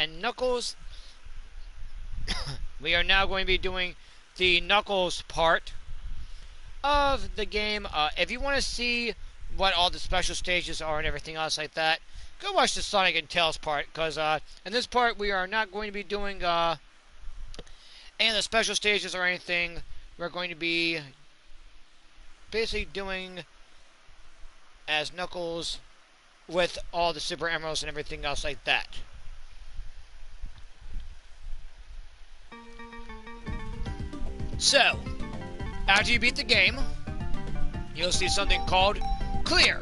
and Knuckles. We are now going to be doing the Knuckles part of the game. If you want to see what all the special stages are and everything else like that, go watch the Sonic and Tails part, because in this part we are not going to be doing any of the special stages or anything. We're going to be basically doing as Knuckles with all the Super Emeralds and everything else like that. So, after you beat the game, you'll see something called Clear.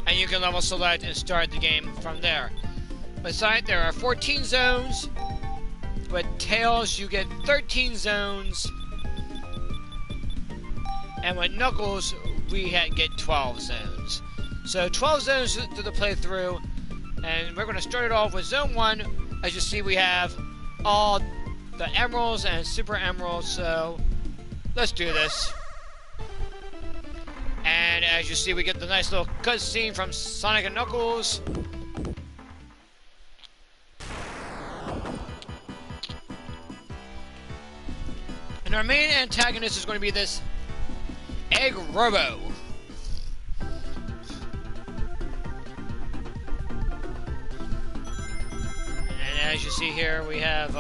And you can level select and start the game from there. Besides, there are 14 zones. With Tails, you get 13 zones. And with Knuckles, we get 12 zones. So 12 zones to the playthrough. And we're going to start it off with Zone 1. As you see, we have all the Emeralds and Super Emeralds. So let's do this. And as you see, we get the nice little cutscene from Sonic and Knuckles. And our main antagonist is going to be this Egg Robo. And as you see here, we have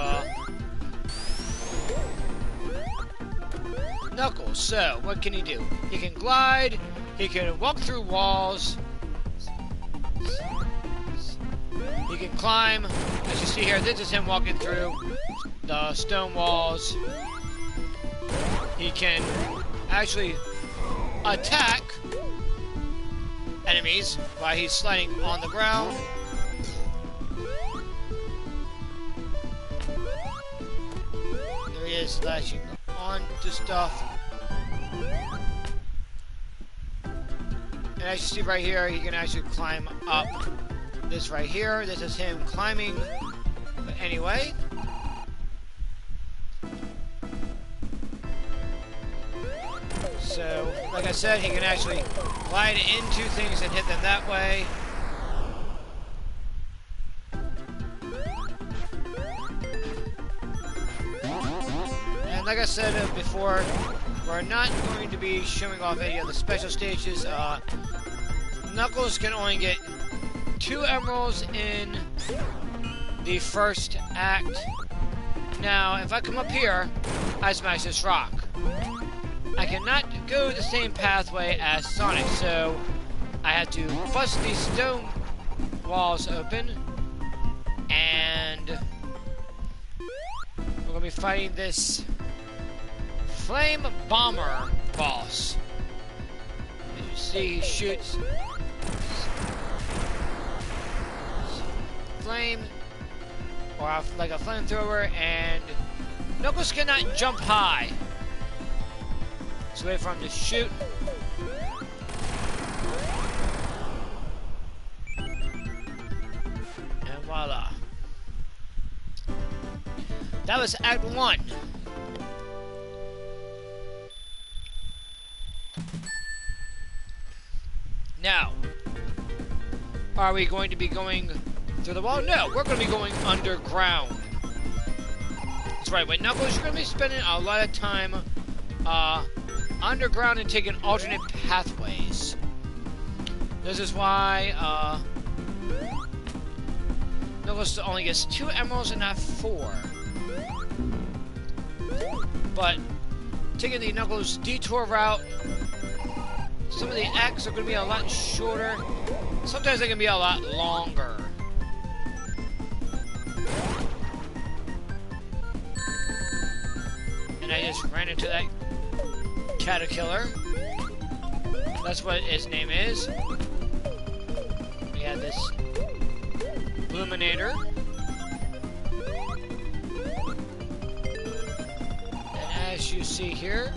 Knuckles. So, what can he do? He can glide, he can walk through walls, he can climb. As you see here, this is him walking through the stone walls. He can actually attack enemies while he's sliding on the ground. There he is, slashing onto stuff. And as you see right here, he can actually climb up this right here. This is him climbing. But anyway. So, like I said, he can actually glide into things and hit them that way. And like I said before, we're not going to be showing off any of the special stages. Knuckles can only get 2 emeralds in the first act. Now, if I come up here, I smash this rock. I cannot go the same pathway as Sonic, so I have to bust these stone walls open, and we're going to be fighting this Flame Bomber boss. As you see, he shoots flame, or like a flamethrower, and Knuckles cannot jump high. So wait for him to shoot. And voila. That was Act 1. Now, are we going to be going through the wall? No, we're going to be going underground. That's right, with Knuckles, you're going to be spending a lot of time underground and taking alternate pathways. This is why Knuckles only gets 2 emeralds and not 4. But taking the Knuckles detour route, some of the acts are going to be a lot shorter. Sometimes they can be a lot longer. And I just ran into that Caterpillar. That's what his name is. We have this Illuminator. And as you see here,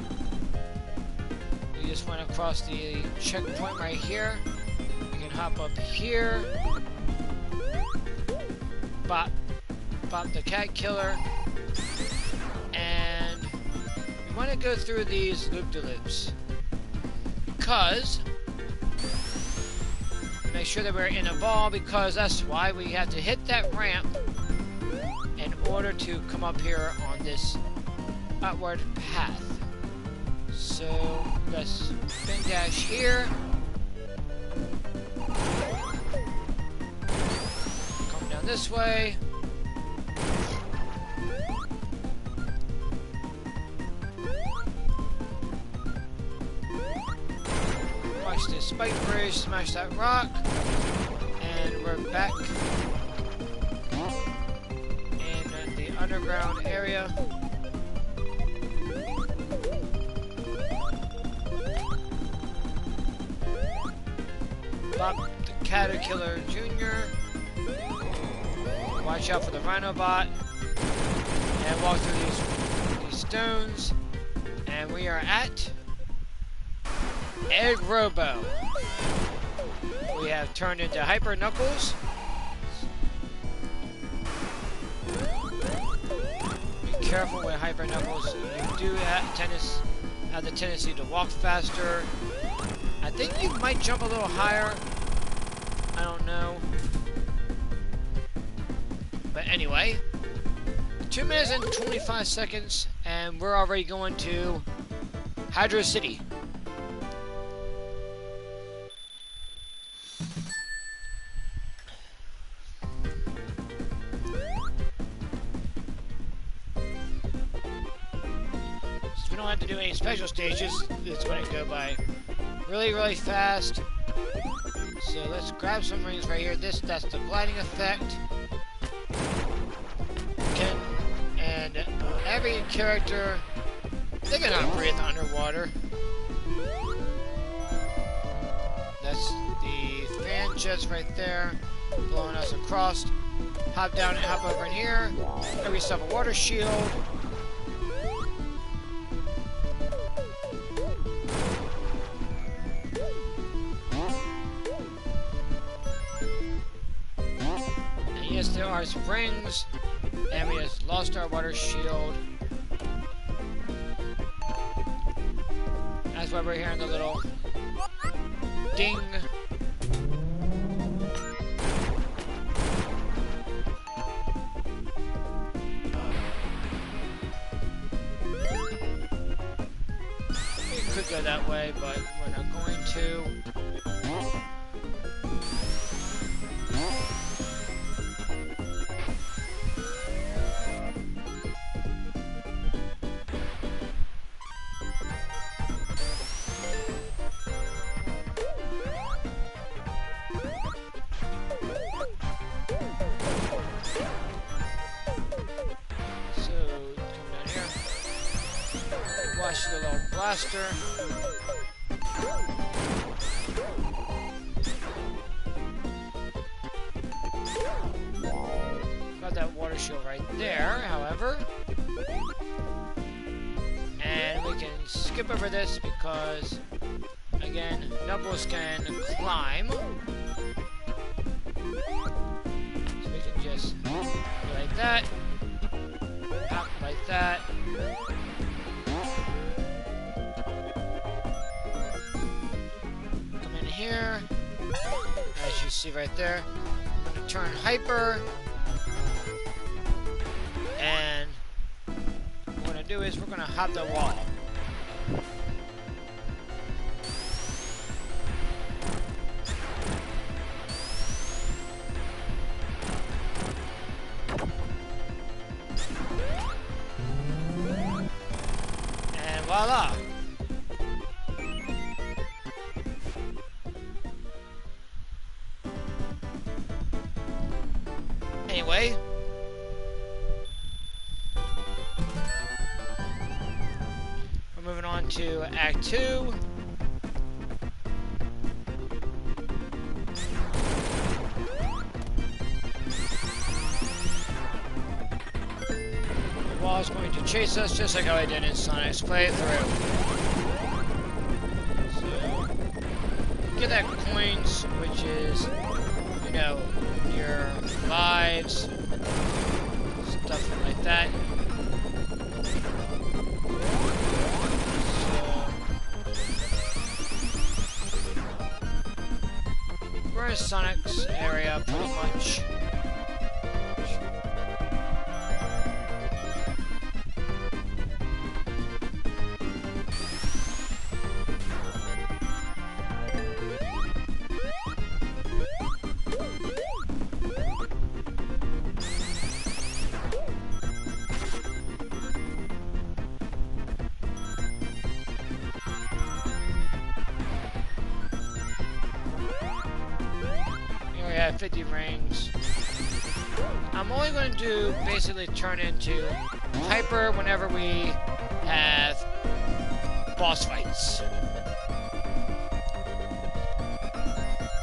we just went across the checkpoint right here. We can hop up here. Bop the cat killer. And we want to go through these loop-de-loops. Because make make sure that we're in a ball, because that's why we have to hit that ramp in order to come up here on this upward path. So let's spin dash here. Come down this way. Watch this spike bridge, smash that rock, and we're back in the underground area. Bob the Caterpillar Jr. Watch out for the Rhinobot. And walk through these stones. And we are at Egg Robo. We have turned into Hyper Knuckles. Be careful with Hyper Knuckles. You do have the tendency to walk faster. I think you might jump a little higher. I don't know. But anyway, 2 minutes and 25 seconds, and we're already going to Hydro City. Since we don't have to do any special stages, it's going to go by really fast. So let's grab some rings right here. That's the gliding effect. And every character, they cannot breathe underwater. That's the fan jets right there, blowing us across. Hop down and hop over in here. Every stop a water shield. Yes, there are springs, and we just lost our water shield. That's why we're hearing the little ding. We could go that way, but we're not going to. Watch the little blaster. Got that water shield right there, however. And we can skip over this because, again, Knuckles can climb. So we can just go like that. Hop like that. Here, as you see right there, I'm going to turn hyper, and what we're going to do is we're going to hop the wall. And voila! Anyway, we're moving on to Act 2. The wall is going to chase us just like how I did in Sonic's playthrough. So, get that coins, which is, you know, your lives, stuff like that. So, we're former Sonic's area, pretty much. Here we have 50 rings. I'm only going to do basically turn into Hyper whenever we have boss fights.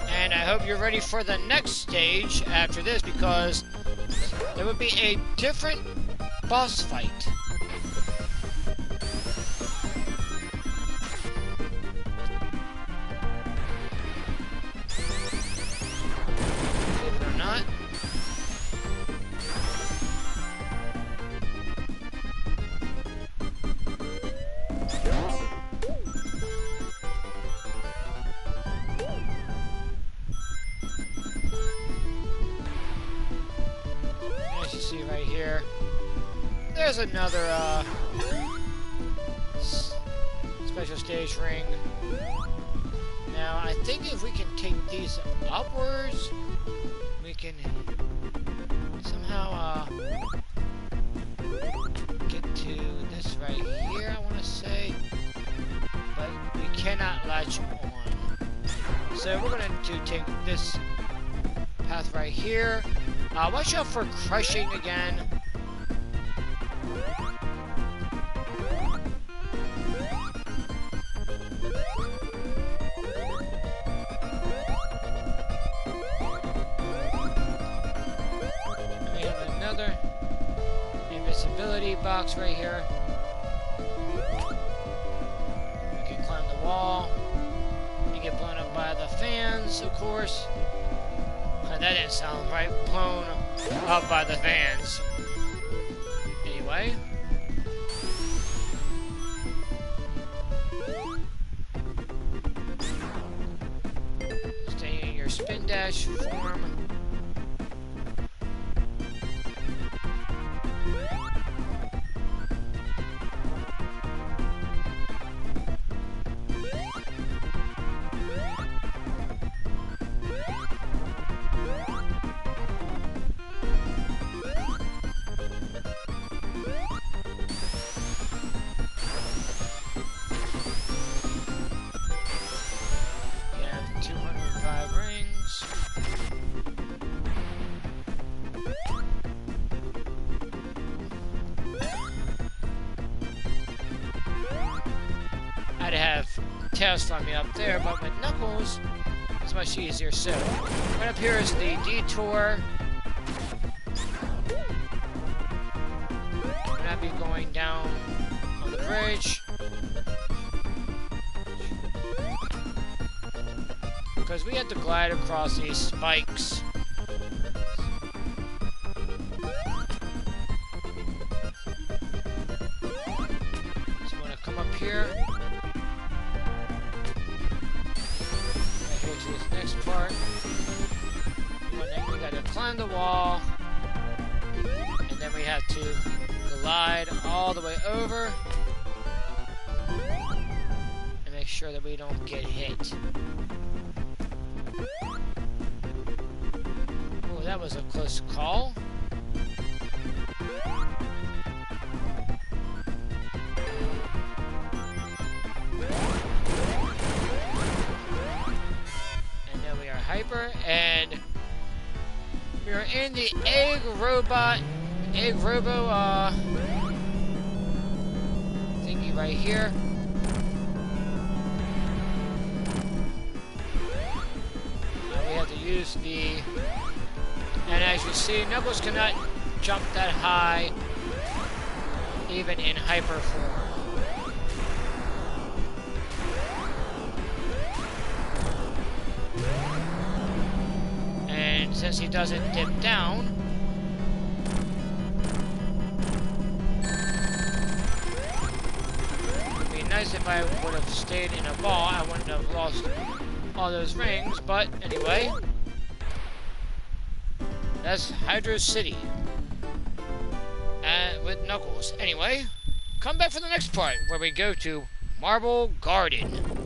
And I hope you're ready for the next stage after this, because there will be a different boss fight. Believe it or not. As you see right here, there's another special stage ring. Now, I think if we can take these upwards, we can somehow get to this right here, I want to say. But we cannot latch on. So we're going to take this path right here. Watch out for crushing again. And we have another invisibility box right here. We can climb the wall and get blown up by the fans, of course. That didn't sound right. Blown up by the fans. Anyway. Stay in your spin dash form. I'd have Tails on me up there, but with Knuckles, it's much easier. So, right up here is the detour. We're gonna be going down on the bridge, because we have to glide across these spikes. So I'm gonna come up here. To this next part. We gotta climb the wall, and then we have to glide all the way over and make sure that we don't get hit. Oh, that was a close call. Hyper, and we are in the egg robo thingy right here. We have to use the, and as you see, Knuckles cannot jump that high, even in hyper form. Since he doesn't dip down, it'd be nice if I would have stayed in a ball. I wouldn't have lost all those rings, but anyway, That's Hydro City. And with Knuckles. Anyway, come back for the next part where we go to Marble Garden.